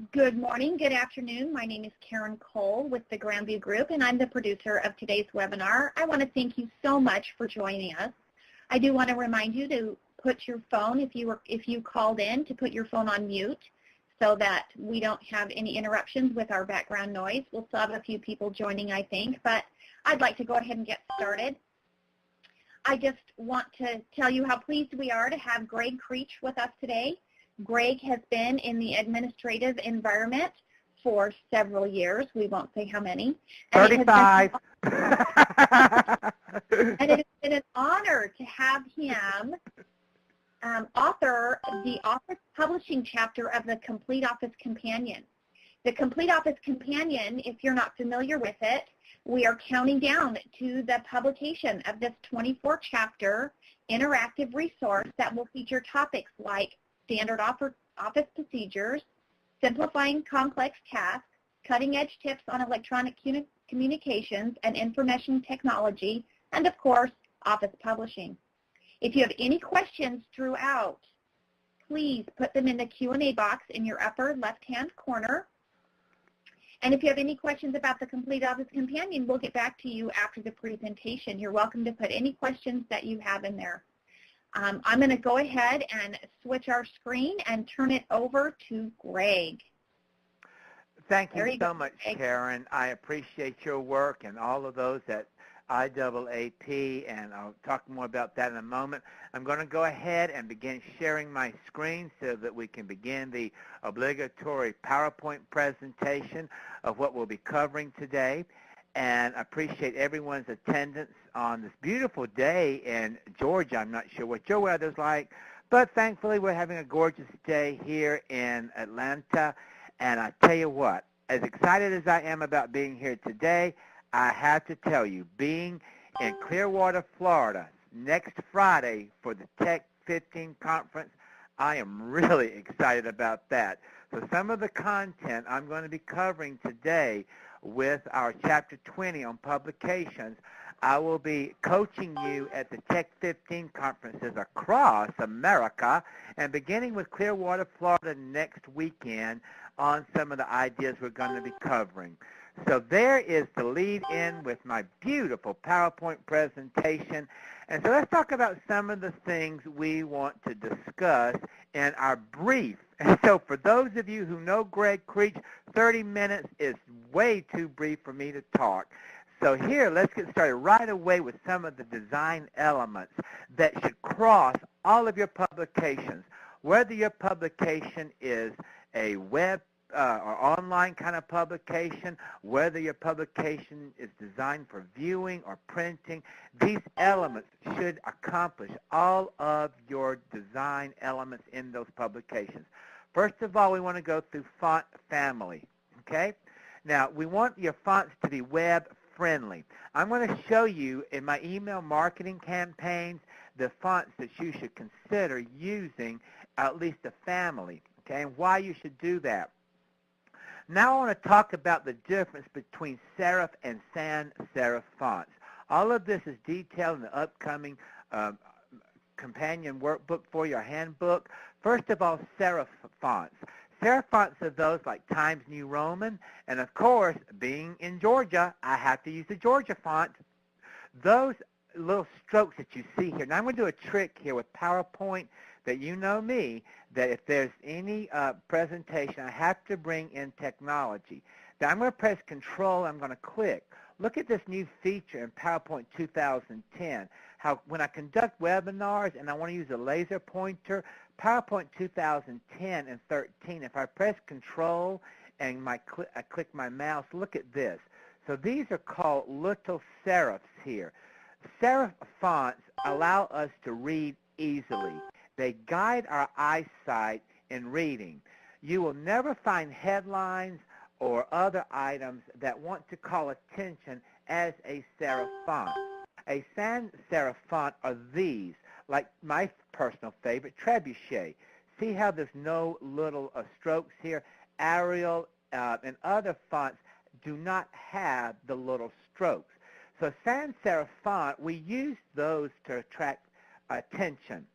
Good morning, good afternoon. My name is Karen Cole with the Grandview Group, and I'm the producer of today's webinar. I want to thank you so much for joining us. I do want to remind you to put your phone, if you called in, to put your phone on mute so that we don't have any interruptions with our background noise. We'll still have a few people joining, I think, but I'd like to go ahead and get started. I just want to tell you how pleased we are to have Greg Creech with us today. Greg has been in the administrative environment for several years. We won't say how many. 35. And it has been an honor to have him author the Office Publishing chapter of the Complete Office Companion. The Complete Office Companion, if you're not familiar with it, we are counting down to the publication of this 24-chapter interactive resource that will feature topics like standard office procedures, simplifying complex tasks, cutting-edge tips on electronic communications and information technology, and of course, office publishing. If you have any questions throughout, please put them in the Q&A box in your upper left-hand corner. And if you have any questions about the Complete Office Companion, we'll get back to you after the presentation. You're welcome to put any questions that you have in there. I'm going to go ahead and switch our screen and turn it over to Greg. Thank you so much, Karen. I appreciate your work and all of those at IAAP, and I'll talk more about that in a moment. I'm going to go ahead and begin sharing my screen so that we can begin the obligatory PowerPoint presentation of what we'll be covering today. And I appreciate everyone's attendance on this beautiful day in Georgia. I'm not sure what your weather's like, but thankfully we're having a gorgeous day here in Atlanta. And I tell you what, as excited as I am about being here today, I have to tell you, being in Clearwater, Florida, next Friday for the Tech 15 conference, I am really excited about that. So some of the content I'm going to be covering today with our Chapter 20 on publications, I will be coaching you at the Tech 15 conferences across America and beginning with Clearwater, Florida next weekend on some of the ideas we're going to be covering. So there is the lead in with my beautiful PowerPoint presentation. And so let's talk about some of the things we want to discuss in our brief. And so for those of you who know Greg Creech, 30 minutes is way too brief for me to talk. So here, let's get started right away with some of the design elements that should cross all of your publications. Whether your publication is a web or online kind of publication, whether your publication is designed for viewing or printing, these elements should accomplish all of your design elements in those publications. First of all, we want to go through font family, okay? Now, we want your fonts to be web friendly. I'm going to show you in my email marketing campaigns the fonts that you should consider using, at least a family, okay, and why you should do that. Now I want to talk about the difference between serif and sans serif fonts. All of this is detailed in the upcoming companion workbook for your handbook. First of all, serif fonts. Serif fonts are those like Times New Roman, and of course, being in Georgia, I have to use the Georgia font. Those little strokes that you see here. Now I'm going to do a trick here with PowerPoint that you know me, that if there's any presentation, I have to bring in technology. Now I'm going to press Control, I'm going to click. Look at this new feature in PowerPoint 2010, how when I conduct webinars and I want to use a laser pointer, PowerPoint 2010 and 13, if I press Control and I click my mouse, look at this. So these are called little serifs here. Serif fonts allow us to read easily. They guide our eyesight in reading. You will never find headlines or other items that want to call attention as a serif font. A sans serif font are these, like my personal favorite, Trebuchet. See how there's no little strokes here? Arial and other fonts do not have the little strokes. So sans serif font, we use those to attract attention.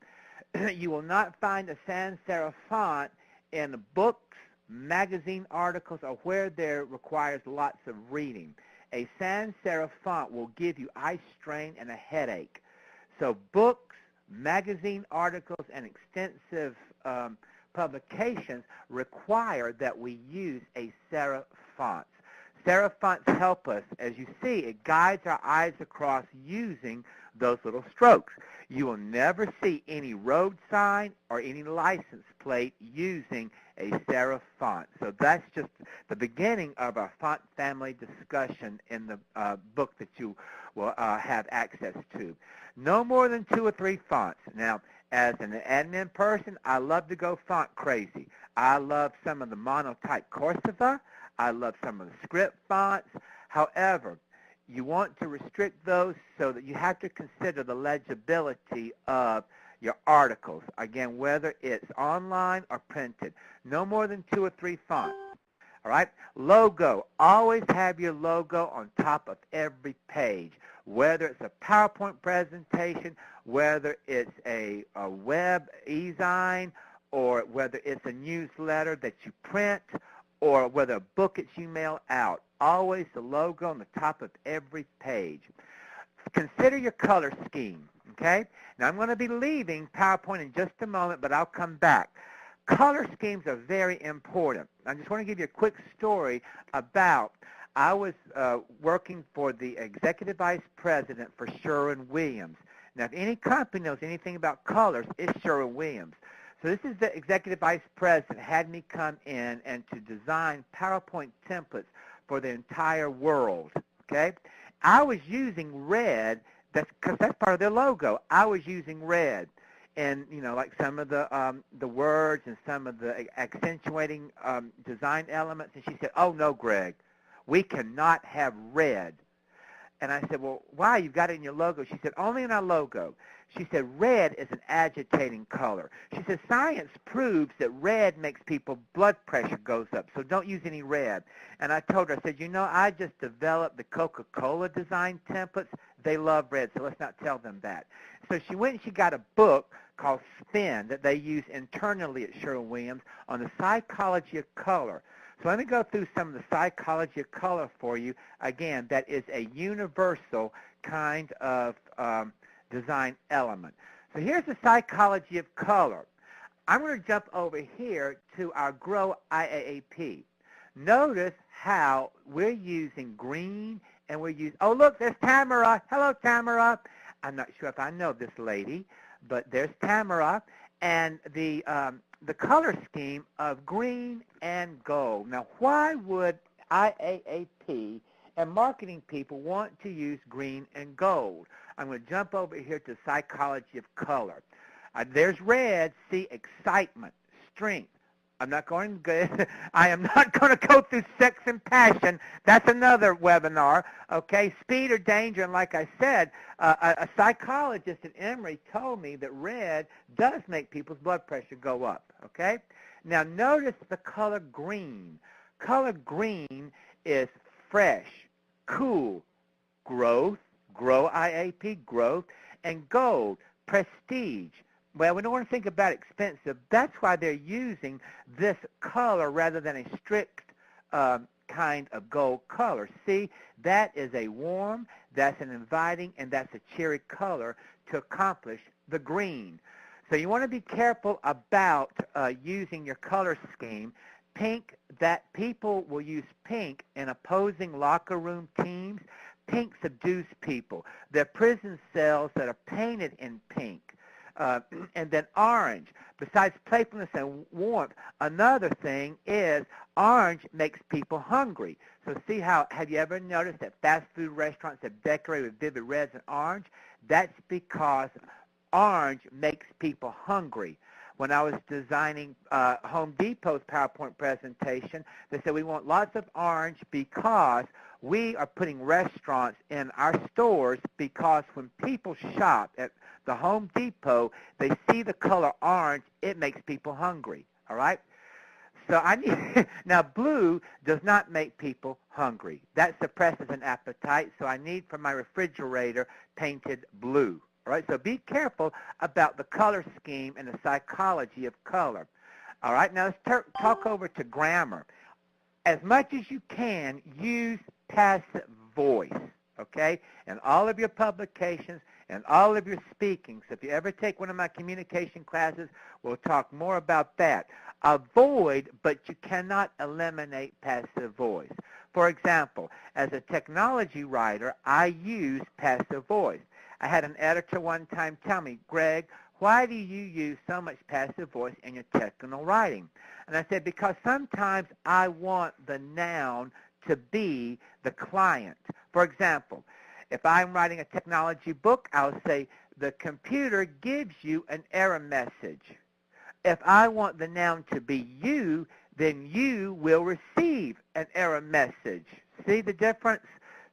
You will not find a sans serif font in books magazine articles, or where there requires lots of reading. A sans serif font will give you eye strain and a headache. So books, magazine articles, and extensive publications require that we use a serif font. Serif fonts help us. As you see, it guides our eyes across using those little strokes. You will never see any road sign or any license plate using a serif font. So that's just the beginning of our font family discussion in the book that you will have access to. No more than 2 or 3 fonts. Now, as an admin person, I love to go font crazy. I love some of the monotype Corsiva. I love some of the script fonts. However, you want to restrict those so that you have to consider the legibility of your articles. Again, whether it's online or printed. No more than 2 or 3 fonts. All right? Logo. Always have your logo on top of every page. Whether it's a PowerPoint presentation, whether it's a web e-zine, or whether it's a newsletter that you print, or whether a book that you mail out. Always the logo on the top of every page. Consider your color scheme, okay? Now, I'm going to be leaving PowerPoint in just a moment, but I'll come back. Color schemes are very important. I just want to give you a quick story about I was working for the Executive Vice President for Sherwin-Williams. Now, if any company knows anything about colors, it's Sherwin-Williams. So this is the Executive Vice President had me come in and to design PowerPoint templates for the entire world, okay? I was using red, because that's part of their logo. I was using red. And, you know, like some of the words and some of the accentuating design elements. And she said, oh, no, Greg, we cannot have red. And I said, well, why? You've got it in your logo. She said, only in our logo. She said, red is an agitating color. She said, science proves that red makes people's blood pressure goes up, so don't use any red. And I told her, I said, you know, I just developed the Coca-Cola design templates. They love red, so let's not tell them that. So she went and she got a book called Spin that they use internally at Sherwin-Williams on the psychology of color. So let me go through some of the psychology of color for you. Again, that is a universal kind of design element. So here's the psychology of color. I'm going to jump over here to our Grow IAAP. Notice how we're using green and we're using, oh, look, there's Tamara. Hello, Tamara. I'm not sure if I know this lady, but there's Tamara. And the color scheme of green and gold. Now, why would IAAP and marketing people want to use green and gold? I'm going to jump over here to psychology of color. There's red. See, excitement, strength. I am not going to go through sex and passion. That's another webinar. Okay, speed or danger. And like I said, a psychologist at Emory told me that red does make people's blood pressure go up. Okay, now notice the color green. Color green is fresh, cool, growth, grow IAP, growth, and gold, prestige. Well, we don't want to think about expensive. That's why they're using this color rather than a strict kind of gold color. See, that is a warm, that's an inviting, and that's a cheery color to accomplish the green. So you want to be careful about using your color scheme. Pink, that people will use pink in opposing locker room teams. Pink subdues people. There are prison cells that are painted in pink. And then orange. Besides playfulness and warmth, another thing is orange makes people hungry. So see how, have you ever noticed that fast food restaurants have decorated with vivid reds and orange? That's because orange makes people hungry. When I was designing Home Depot's PowerPoint presentation, they said we want lots of orange because we are putting restaurants in our stores because when people shop at the Home Depot, they see the color orange, it makes people hungry, all right? So I need, now blue does not make people hungry. That suppresses an appetite, so I need for my refrigerator painted blue, all right? So be careful about the color scheme and the psychology of color. All right, now let's talk over to grammar. As much as you can, use passive voice, okay, in all of your publications and all of your speaking. So if you ever take one of my communication classes, we'll talk more about that. Avoid, but you cannot eliminate passive voice. For example, as a technology writer, I use passive voice. I had an editor one time tell me, Greg, why do you use so much passive voice in your technical writing? And I said, because sometimes I want the noun to be the client. For example, if I'm writing a technology book, I'll say, the computer gives you an error message. If I want the noun to be you, then you will receive an error message. See the difference?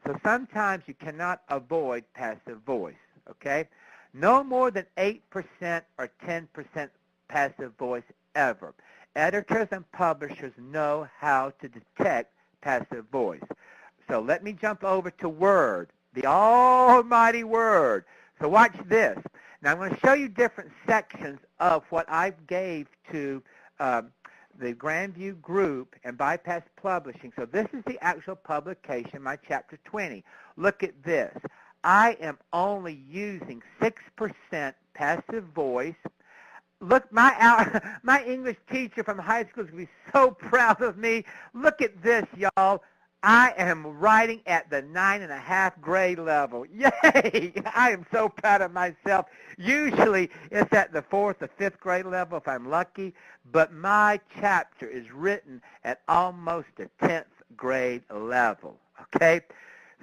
So sometimes you cannot avoid passive voice, okay? No more than 8% or 10% passive voice ever. Editors and publishers know how to detect passive voice. So let me jump over to Word, the almighty Word. So watch this. Now I'm going to show you different sections of what I gave to the Grandview Group and Bypass Publishing. So this is the actual publication, my Chapter 20. Look at this. I am only using 6% passive voice. Look, my English teacher from high school is going to be so proud of me. Look at this, y'all. I am writing at the 9.5 grade level. Yay! I am so proud of myself. Usually it's at the 4th or 5th grade level if I'm lucky, but my chapter is written at almost a 10th grade level, okay?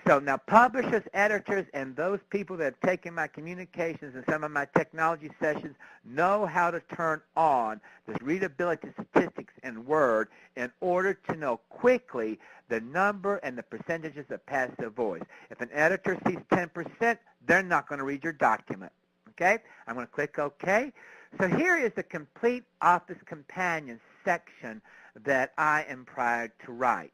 So now publishers, editors, and those people that have taken my communications and some of my technology sessions know how to turn on this readability statistics in Word in order to know quickly the number and the percentages of passive voice. If an editor sees 10%, they're not going to read your document. Okay? I'm going to click OK. So here is the complete Office Companion section that I am proud to write.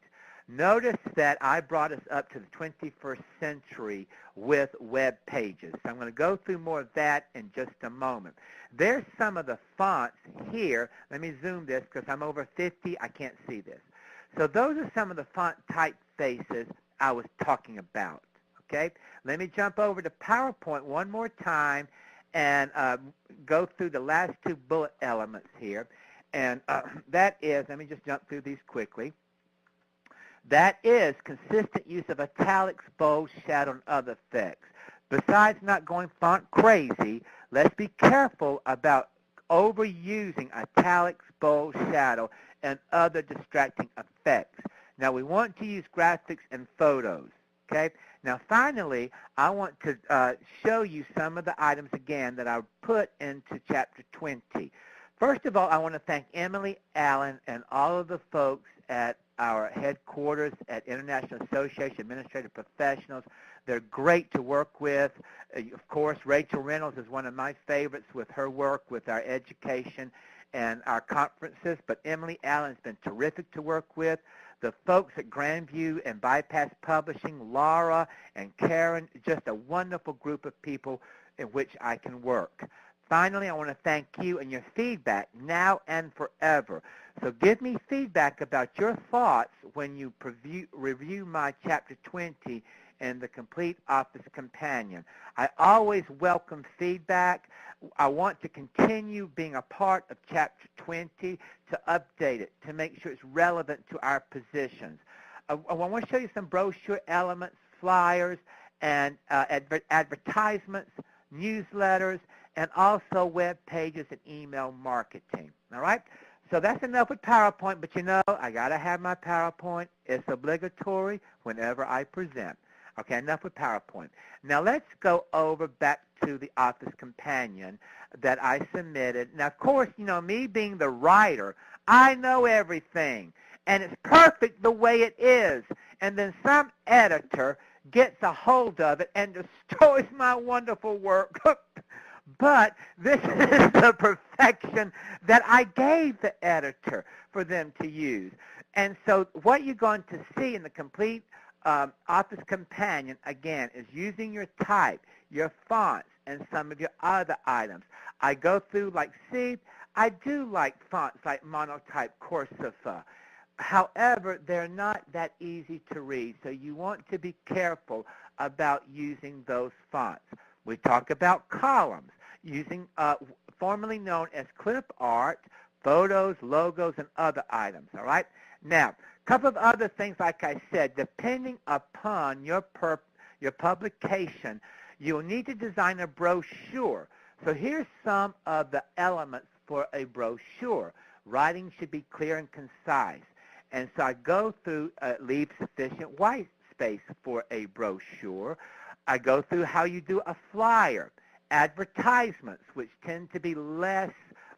Notice that I brought us up to the 21st century with web pages. So I'm going to go through more of that in just a moment. There's some of the fonts here. Let me zoom this because I'm over 50. I can't see this. So those are some of the font typefaces I was talking about. Okay? Let me jump over to PowerPoint one more time and go through the last two bullet elements here. And that is, let me just jump through these quickly. That is consistent use of italics, bold, shadow, and other effects. Besides not going font crazy, let's be careful about overusing italics, bold, shadow, and other distracting effects. Now, we want to use graphics and photos, okay? Now, finally, I want to show you some of the items again that I put into Chapter 20. First of all, I want to thank Emily Allen and all of the folks at our headquarters at International Association of Administrative Professionals. They're great to work with. Of course, Rachel Reynolds is one of my favorites with her work with our education and our conferences, but Emily Allen has been terrific to work with. The folks at Grandview and Bypass Publishing, Laura and Karen, just a wonderful group of people in which I can work. Finally, I want to thank you and your feedback now and forever. So give me feedback about your thoughts when you review my Chapter 20 and the Complete Office Companion. I always welcome feedback. I want to continue being a part of Chapter 20 to update it, to make sure it's relevant to our positions. I want to show you some brochure elements, flyers, and advertisements, newsletters, and also web pages and email marketing. All right? So that's enough with PowerPoint, but you know, I got to have my PowerPoint. It's obligatory whenever I present. Okay, enough with PowerPoint. Now let's go over back to the Office Companion that I submitted. Now, of course, you know, me being the writer, I know everything, and it's perfect the way it is. And then some editor gets a hold of it and destroys my wonderful work. But this is the perfection that I gave the editor for them to use. And so what you're going to see in the Complete Office Companion, again, is using your type, your fonts, and some of your other items. I go through, like, see, I do like fonts like Monotype Corsiva. However, they're not that easy to read, so you want to be careful about using those fonts. We talk about columns, using formerly known as clip art, photos, logos, and other items, all right? Now, a couple of other things, like I said, depending upon your publication, you'll need to design a brochure. So here's some of the elements for a brochure. Writing should be clear and concise. And so I go through, leave sufficient white space for a brochure. I go through how you do a flyer, advertisements, which tend to be less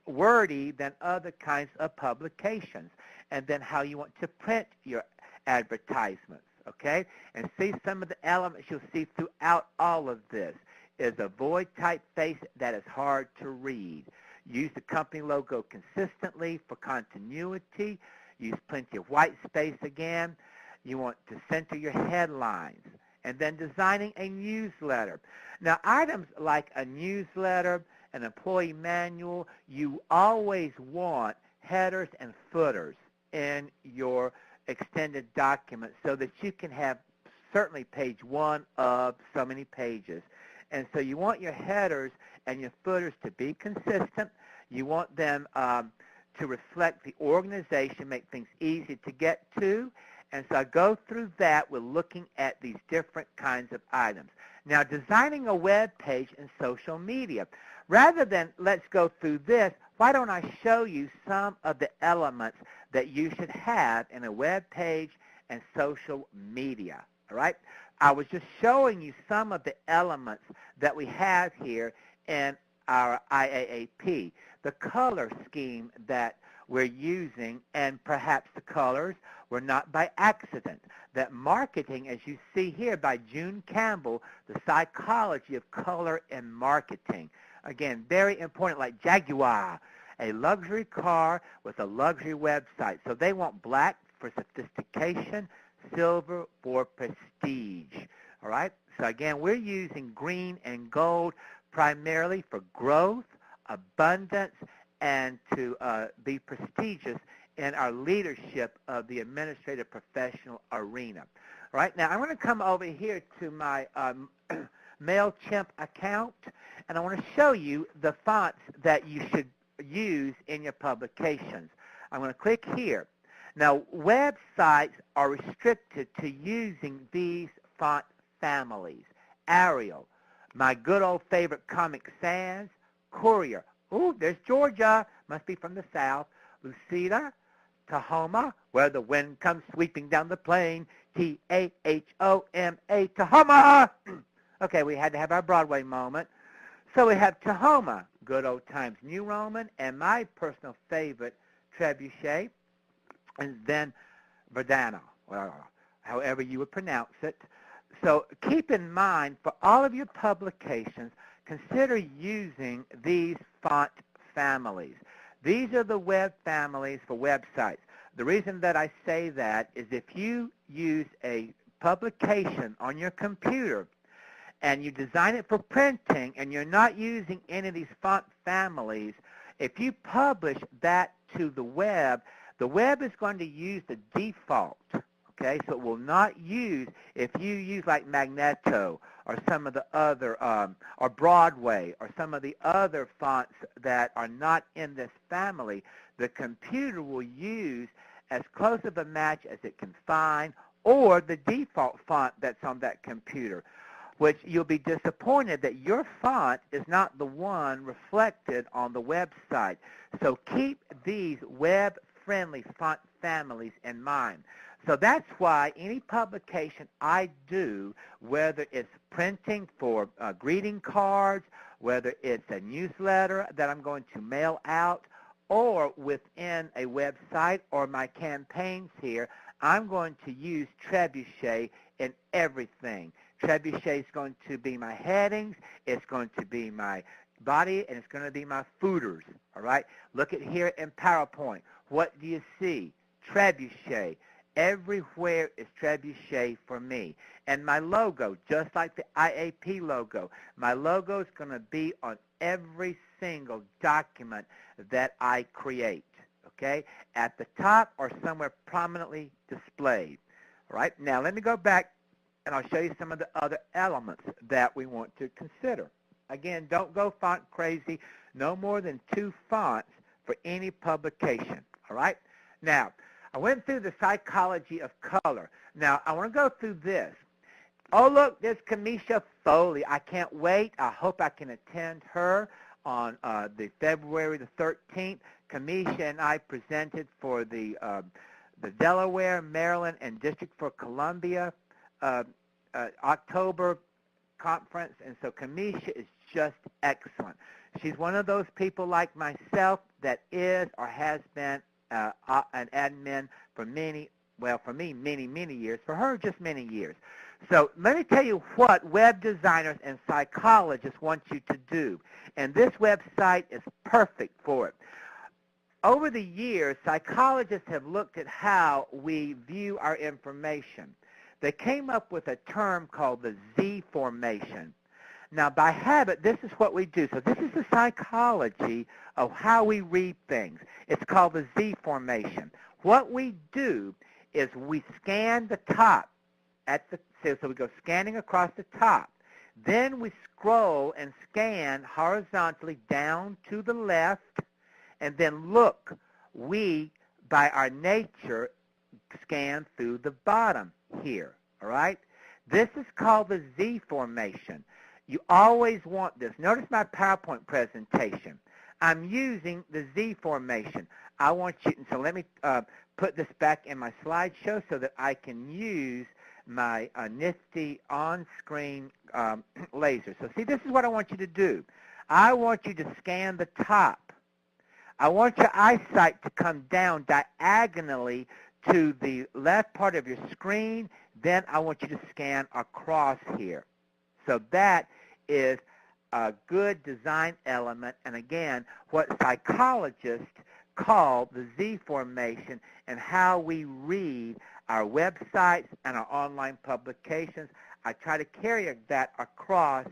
wordy than other kinds of publications, and then how you want to print your advertisements, okay? And see some of the elements you'll see throughout all of this is avoid typeface that is hard to read. Use the company logo consistently for continuity. Use plenty of white space again. You want to center your headlines. And then designing a newsletter. Now, items like a newsletter, an employee manual, you always want headers and footers in your extended document so that you can have certainly page 1 of so many pages. And so you want your headers and your footers to be consistent. You want them to reflect the organization, make things easy to get to. And so I go through that with looking at these different kinds of items. Now, designing a web page in social media. Rather than let's go through this, why don't I show you some of the elements that you should have in a web page and social media, all right? I was just showing you some of the elements that we have here in our IAAP. The color scheme that we're using, and perhaps the colors were not by accident. That marketing, as you see here by June Campbell, The Psychology of Color in Marketing. Again, very important, like Jaguar, a luxury car with a luxury website. So they want black for sophistication, silver for prestige. All right? So again, we're using green and gold primarily for growth, abundance, and to be prestigious in our leadership of the administrative professional arena. All right, now I'm going to come over here to my MailChimp account, and I want to show you the fonts that you should use in your publications. I'm going to click here. Now, websites are restricted to using these font families. Arial, my good old favorite Comic Sans, Courier. Ooh, there's Georgia, must be from the south. Lucida, Tahoma, where the wind comes sweeping down the plain. T-A-H-O-M-A, Tahoma. Okay, we had to have our Broadway moment. So we have Tahoma, good old times, New Roman, and my personal favorite, Trebuchet, and then Verdana, well, however you would pronounce it. So keep in mind, for all of your publications, consider using these font families. These are the web families for websites. The reason that I say that is if you use a publication on your computer and you design it for printing and you're not using any of these font families, if you publish that to the web is going to use the default, okay? So it will not use, if you use like Magneto or some of the other, or Broadway or some of the other fonts that are not in this family, the computer will use as close of a match as it can find, or the default font that's on that computer, which you'll be disappointed that your font is not the one reflected on the website. So keep these web-friendly font families in mind. So that's why any publication I do, whether it's printing for greeting cards, whether it's a newsletter that I'm going to mail out, or within a website or my campaigns here, I'm going to use Trebuchet in everything. Trebuchet is going to be my headings, it's going to be my body, and it's going to be my footers, all right? Look at here in PowerPoint. What do you see? Trebuchet. Everywhere is trebuchet for me. And my logo, just like the IAP logo, my logo is going to be on every single document that I create, okay, at the top or somewhere prominently displayed. All right, now let me go back and I'll show you some of the other elements that we want to consider. Again, don't go font crazy. No more than 2 fonts for any publication, all right? Now, I went through the psychology of color. Now, I want to go through this. Oh, look, there's Kamisha Foley. I can't wait. I hope I can attend her on the February the 13th. Kamisha and I presented for the Delaware, Maryland, and District for Columbia October conference, and so Kamisha is just excellent. She's one of those people like myself that is or has been an admin for many, well, for me, many, many years. For her, just many years. So let me tell you what web designers and psychologists want you to do, and this website is perfect for it. Over the years, psychologists have looked at how we view our information. They came up with a term called the Z formation. Now, by habit, this is what we do. So this is the psychology of how we read things. It's called the Z formation. What we do is we scan the top at the, so we go scanning across the top. Then we scroll and scan horizontally down to the left, and then look, we, by our nature, scan through the bottom here, all right? This is called the Z formation. You always want this. Notice my PowerPoint presentation. I'm using the Z formation. I want you, so let me put this back in my slideshow so that I can use my nifty on-screen laser. So see, this is what I want you to do. I want you to scan the top. I want your eyesight to come down diagonally to the left part of your screen. Then I want you to scan across here. So that is a good design element, and again, what psychologists call the Z formation and how we read our websites and our online publications. I try to carry that across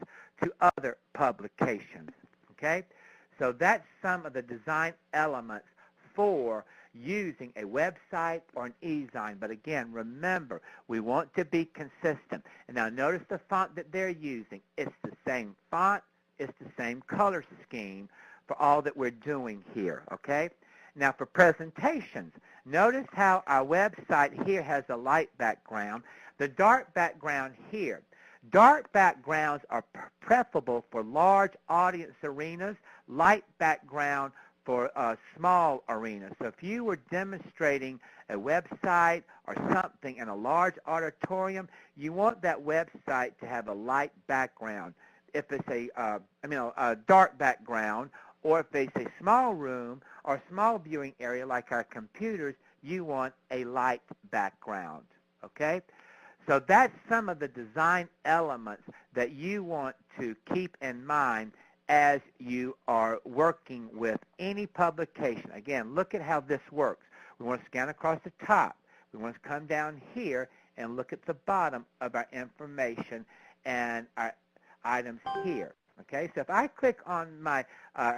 to other publications, okay? So that's some of the design elements for using a website or an e-sign. But again, remember, we want to be consistent. And now notice the font that they're using. It's the same font. It's the same color scheme for all that we're doing here, okay? Now for presentations, notice how our website here has a light background. The dark background here. Dark backgrounds are preferable for large audience arenas, light background for small arenas. So if you were demonstrating a website or something in a large auditorium, you want that website to have a light background. If it's a dark background, or if it's a small room or small viewing area like our computers, you want a light background, okay? So that's some of the design elements that you want to keep in mind as you are working with any publication. Again, look at how this works. We want to scan across the top. We want to come down here and look at the bottom of our information and our items here. Okay, so if I click on my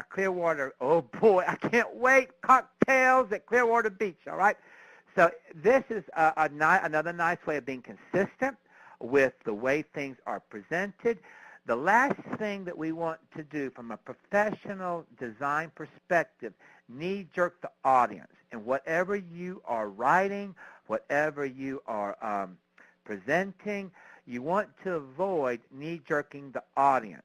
Clearwater, oh boy, I can't wait, cocktails at Clearwater Beach, all right? So this is another nice way of being consistent with the way things are presented. The last thing that we want to do from a professional design perspective, knee-jerk the audience. And whatever you are writing, whatever you are presenting, you want to avoid knee-jerking the audience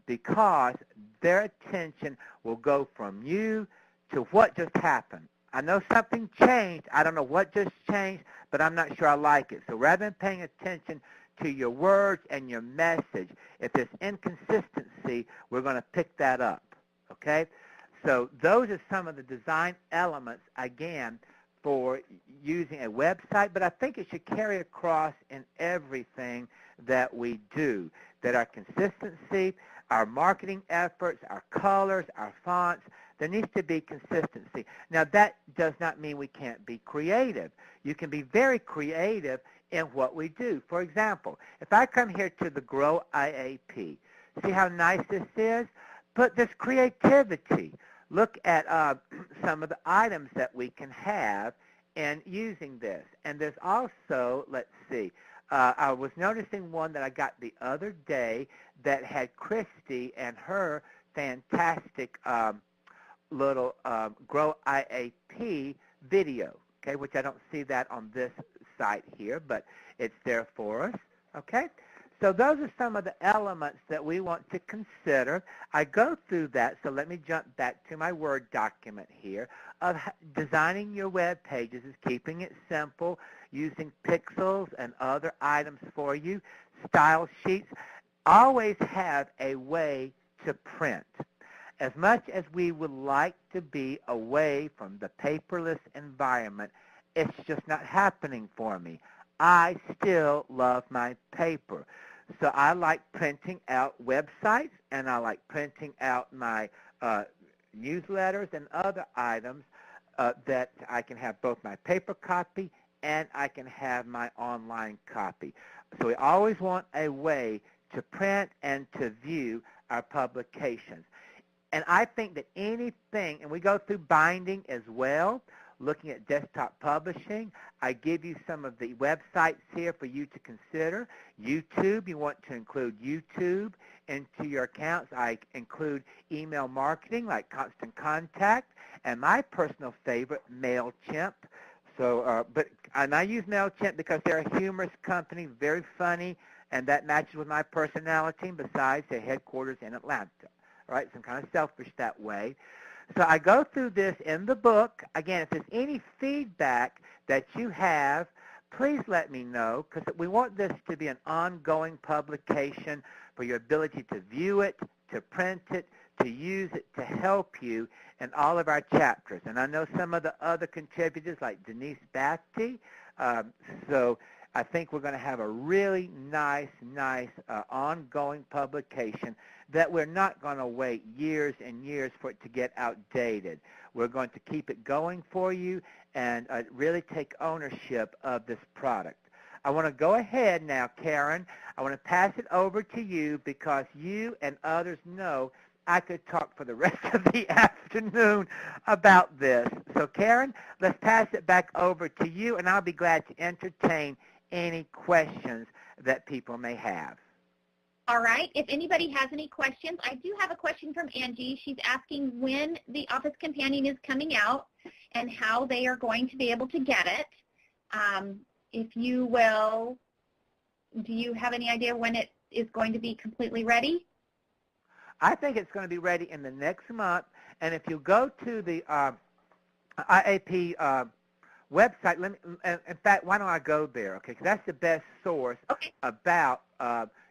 because their attention will go from you to what just happened. I know something changed. I don't know what just changed, but I'm not sure I like it. So rather than paying attention to your words and your message, if there's inconsistency, we're going to pick that up, okay? So those are some of the design elements, again, for using a website, but I think it should carry across in everything that we do, that our consistency, our marketing efforts, our colors, our fonts, There needs to be consistency. Now, that does not mean we can't be creative. You can be very creative in what we do. For example, if I come here to the Grow IAP, see how nice this is? Put this creativity. Look at some of the items that we can have in using this. And there's also, let's see, I was noticing one that I got the other day that had Christy and her fantastic little Grow IAP video, okay, which I don't see that on this site here, but it's there for us, okay? So those are some of the elements that we want to consider. I go through that, so let me jump back to my Word document here of designing your web pages is keeping it simple, using pixels and other items for you, style sheets. Always have a way to print. As much as we would like to be away from the paperless environment, it's just not happening for me. I still love my paper. So I like printing out websites, and I like printing out my newsletters and other items that I can have both my paper copy and I can have my online copy. So we always want a way to print and to view our publications. And I think that anything, and we go through binding as well, looking at desktop publishing. I give you some of the websites here for you to consider. YouTube, you want to include YouTube into your accounts. I include email marketing like Constant Contact, and my personal favorite, MailChimp. So, and I use MailChimp because they're a humorous company, very funny, and that matches with my personality. And besides, their headquarters in Atlanta. Right? So I'm kind of selfish that way. So I go through this in the book. Again, if there's any feedback that you have, please let me know, because we want this to be an ongoing publication for your ability to view it, to print it, to use it, to help you in all of our chapters. And I know some of the other contributors like Denise Bafty. So I think we're going to have a really nice ongoing publication that we're not going to wait years and years for it to get outdated. We're going to keep it going for you and really take ownership of this product. I want to go ahead now, Karen. I want to pass it over to you because you and others know I could talk for the rest of the afternoon about this. So, Karen, let's pass it back over to you, and I'll be glad to entertain any questions that people may have. All right. If anybody has any questions, I do have a question from Angie. She's asking when the Office Companion is coming out and how they are going to be able to get it. If you will, do you have any idea when it is going to be completely ready? I think it's going to be ready in the next month. And if you go to the IAP website, in fact, why don't I go there? Okay, because that's the best source about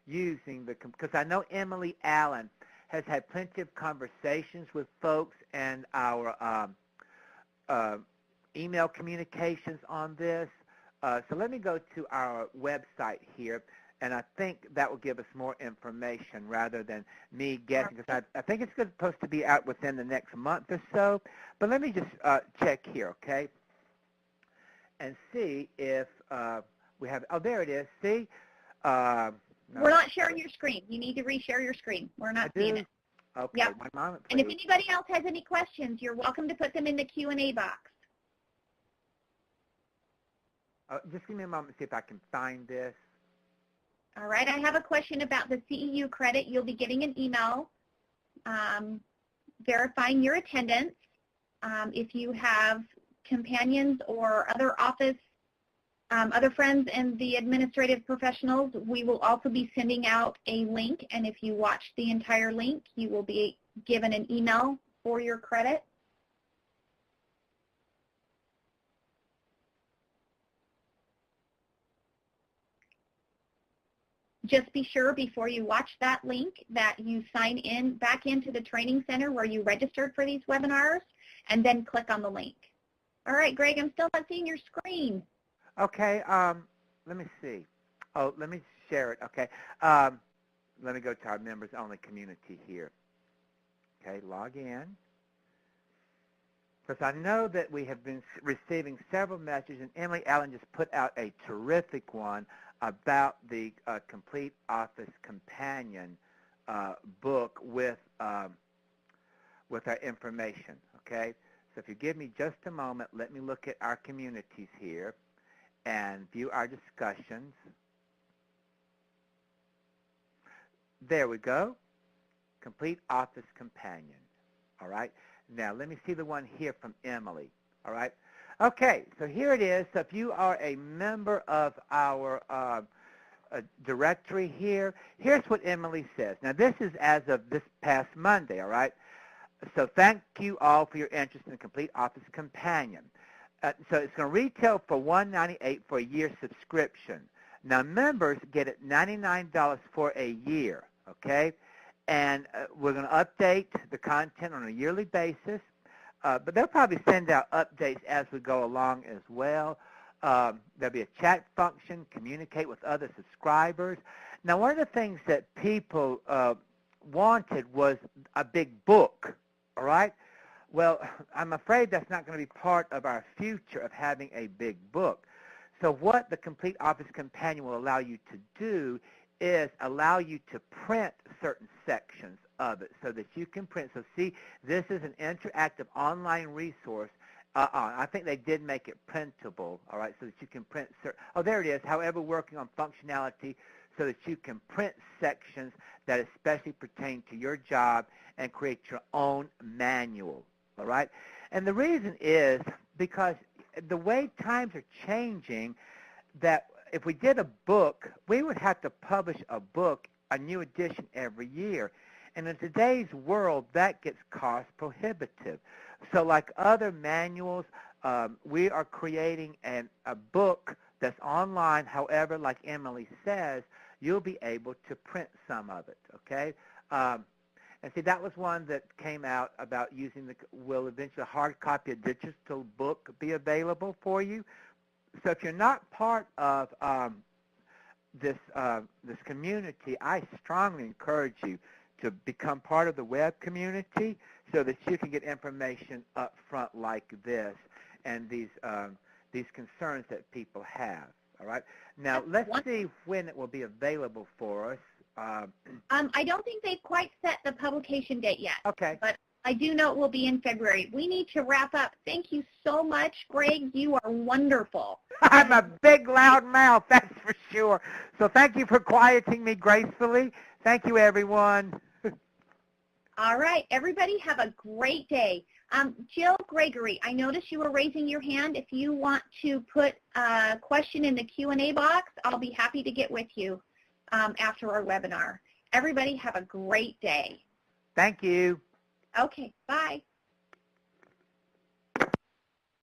using because I know Emily Allen has had plenty of conversations with folks and our email communications on this. So let me go to our website here, and I think that will give us more information rather than me guessing, because I think it's supposed to be out within the next month or so. But let me just check here, okay, and see if we have, oh, there it is. See? No. We're not sharing your screen. You need to reshare your screen. We're not seeing it. Okay. Yep. One moment, and if anybody else has any questions, you're welcome to put them in the Q&A box. Just give me a moment to see if I can find this. All right. I have a question about the CEU credit. You'll be getting an email verifying your attendance. If you have companions or other office other friends and the administrative professionals, we will also be sending out a link, and if you watch the entire link, you will be given an email for your credit. Just be sure before you watch that link that you sign in back into the training center where you registered for these webinars, and then click on the link. All right, Greg, I'm still not seeing your screen. Okay, let me see. Oh, let me share it. Okay, let me go to our members-only community here. Okay, log in. because I know that we have been receiving several messages, and Emily Allen just put out a terrific one about the Complete Office Companion book with our information, okay? So if you give me just a moment, let me look at our communities here and view our discussions. There we go. Complete Office Companion. All right. Now, let me see the one here from Emily. All right. Okay. So here it is. So if you are a member of our directory here, here's what Emily says. Now, this is as of this past Monday. All right. So thank you all for your interest in the Complete Office Companion. So it's going to retail for $198 for a year subscription. Now, members get it $99 for a year, okay? And we're going to update the content on a yearly basis, but they'll probably send out updates as we go along as well. There'll be a chat function, communicate with other subscribers. Now, one of the things that people wanted was a big book, all right? Well, I'm afraid that's not going to be part of our future of having a big book. So what the Complete Office Companion will allow you to do is allow you to print certain sections of it so that you can print. So see, this is an interactive online resource. I think they did make it printable, all right, so that you can print oh, there it is. However, working on functionality so that you can print sections that especially pertain to your job and create your own manual, all right? And the reason is because the way times are changing, that if we did a book, we would have to publish a book, a new edition every year. And in today's world, that gets cost prohibitive. So like other manuals, we are creating a book that's online. However, like Emily says, you'll be able to print some of it, okay? And see, that was one that came out about using will eventually a hard copy of digital book be available for you. So if you're not part of this community, I strongly encourage you to become part of the web community so that you can get information up front like this and these concerns that people have. All right. Now let's see when it will be available for us. I don't think they've quite set the publication date yet. Okay. But I do know it will be in February. We need to wrap up. Thank you so much, Greg. You are wonderful. I'm a big, loud mouth, that's for sure. So thank you for quieting me gracefully. Thank you, everyone. All right. Everybody have a great day. Jill Gregory, I noticed you were raising your hand. If you want to put a question in the Q&A box, I'll be happy to get with you after our webinar. Everybody have a great day. Thank you. Okay, bye.